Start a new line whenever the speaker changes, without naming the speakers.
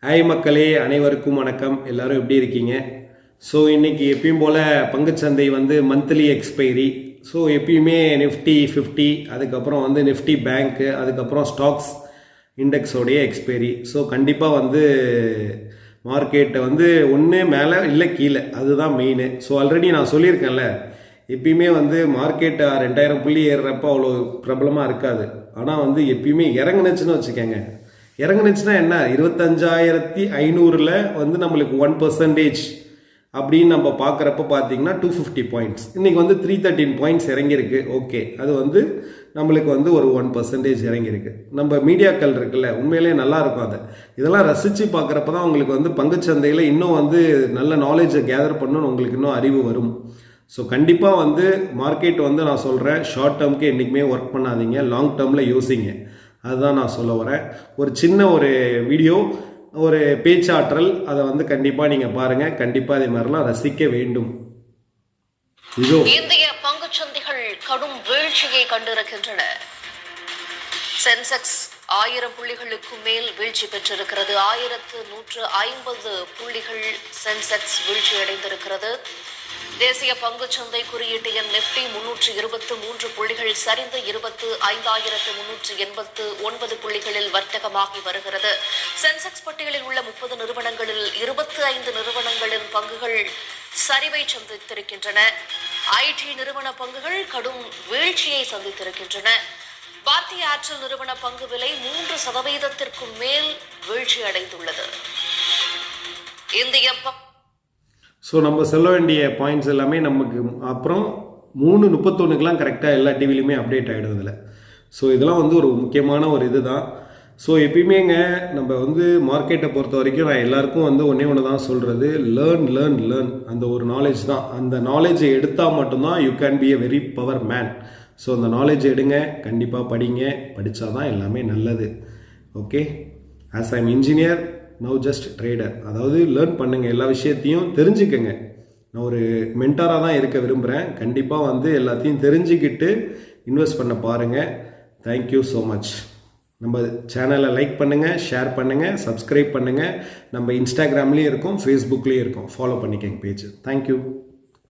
Hi மக்களே, அனைவருக்கும் வணக்கம். எல்லாரும் எப்படி இருக்கீங்க? ஸோ இன்றைக்கி எப்பயும் போல் பங்குச்சந்தை வந்து மந்த்லி எக்ஸ்பைரி. ஸோ எப்பயுமே நிஃப்டி 50, அதுக்கப்புறம் வந்து நிஃப்டி பேங்க்கு, அதுக்கப்புறம் ஸ்டாக்ஸ் இண்டெக்ஸோடைய எக்ஸ்பைரி. ஸோ கண்டிப்பாக வந்து மார்க்கெட்டை வந்து ஒன்று மேலே இல்லை கீழே, அதுதான் மெயின். ஸோ ஆல்ரெடி நான் சொல்லியிருக்கேன்ல, எப்பயுமே வந்து மார்க்கெட் 2000 புள்ளி ஏறுறப்போ அவ்வளோ பிரபலமாக இருக்காது. ஆனால் வந்து எப்பயுமே இறங்குனுச்சுன்னு வச்சுக்கோங்க. இறங்குனுச்சுன்னா என்ன, 25,500 வந்து நம்மளுக்கு 1% அப்படின்னு நம்ம பார்க்குறப்ப பார்த்தீங்கன்னா 250 பாயிண்ட்ஸ். இன்றைக்கி வந்து 313 பாயிண்ட்ஸ் இறங்கியிருக்கு. ஓகே, அது வந்து நம்மளுக்கு வந்து ஒரு 1% இறங்கியிருக்கு. நம்ம மீடியாக்கள் இருக்குல்ல, உண்மையிலே நல்லா இருக்கும். அதை இதெல்லாம் ரசித்து பார்க்குறப்ப தான் உங்களுக்கு வந்து பங்குச்சந்தையில் இன்னும் வந்து நல்ல நாலேஜை கேதர் பண்ணணும்னு உங்களுக்கு இன்னும் அறிவு வரும். ஸோ கண்டிப்பாக வந்து மார்க்கெட் வந்து நான் சொல்கிறேன், ஷார்ட் டேர்முக்கு என்றைக்குமே ஒர்க் பண்ணாதீங்க, லாங் டேர்மில் யோசிங்க. அதுதான் நான் சொல்ல வரேன். ஒரு சின்ன ஒரு வீடியோ, ஒரு பேச்சாற்றல், அதை வந்து கண்டிப்பாக நீங்கள் பாருங்கள். கண்டிப்பாக அதே மாதிரிலாம் ரசிக்க வேண்டும். இதோ
இந்திய பங்குச்சந்தைகள் கடும் வீழ்ச்சியை கண்டிருக்கின்றன. சென்செக்ஸ் 1000 புள்ளிகளுக்கு மேல் வீழ்ச்சி பெற்றிருக்கிறது. 1150 புள்ளிகள் சென்செக்ஸ் வீழ்ச்சி அடைந்திருக்கிறது. தேசிய பங்குச்சந்தை குறியீட்டு எண் நிப்டி 323 புள்ளிகள் சரிந்து 25,389 புள்ளிகளில் வர்த்தகமாகி வருகிறது. சென்செக்ஸ் பட்டியலில் உள்ள 30 நிறுவனங்களில் 25 நிறுவனங்களின் பங்குகள் சரிவை சந்தித்திருக்கின்றன. ஐடி நிறுவன பங்குகள் கடும் வீழ்ச்சியை சந்தித்திருக்கின்றன. பாரதிய ஏர்டெல் நிறுவன பங்கு விலை 3% மேல் வீழ்ச்சி அடைந்துள்ளது. இந்திய
ஸோ நம்ம சொல்ல வேண்டிய பாயிண்ட்ஸ் எல்லாமே நமக்கு அப்புறம் 3:31 கரெக்டாக எல்லா டிவிலையுமே அப்டேட் ஆகிடும் இதில். ஸோ இதெல்லாம் வந்து ஒரு முக்கியமான ஒரு இது தான். ஸோ எப்பயுமேங்க நம்ம வந்து மார்க்கெட்டை பொறுத்த வரைக்கும் நான் எல்லாருக்கும் வந்து ஒன்று தான் சொல்கிறது, லேர்ன். அந்த ஒரு நாலேஜ் தான். அந்த நாலேஜை எடுத்தால் மட்டும்தான் you can be a very power man. So அந்த நாலேஜ் எடுங்க, கண்டிப்பாக படிங்க, படித்தா தான் எல்லாமே நல்லது. Okay, as I am engineer, now just trader. அதாவது லேர்ன் பண்ணுங்கள், எல்லா விஷயத்தையும் தெரிஞ்சுக்கங்க. நான் ஒரு மென்டாராக தான் இருக்க விரும்புகிறேன். கண்டிப்பாக வந்து எல்லாத்தையும் தெரிஞ்சுக்கிட்டு இன்வெஸ்ட் பண்ண பாருங்கள். Thank you so much. நம்ம சேனலை லைக் பண்ணுங்கள், ஷேர் பண்ணுங்கள், சப்ஸ்கிரைப் பண்ணுங்கள். நம்ம இன்ஸ்டாகிராம்லேயும் இருக்கோம், ஃபேஸ்புக்லேயும் இருக்கோம். ஃபாலோ பண்ணிக்கங்க பேஜ். தேங்க்யூ.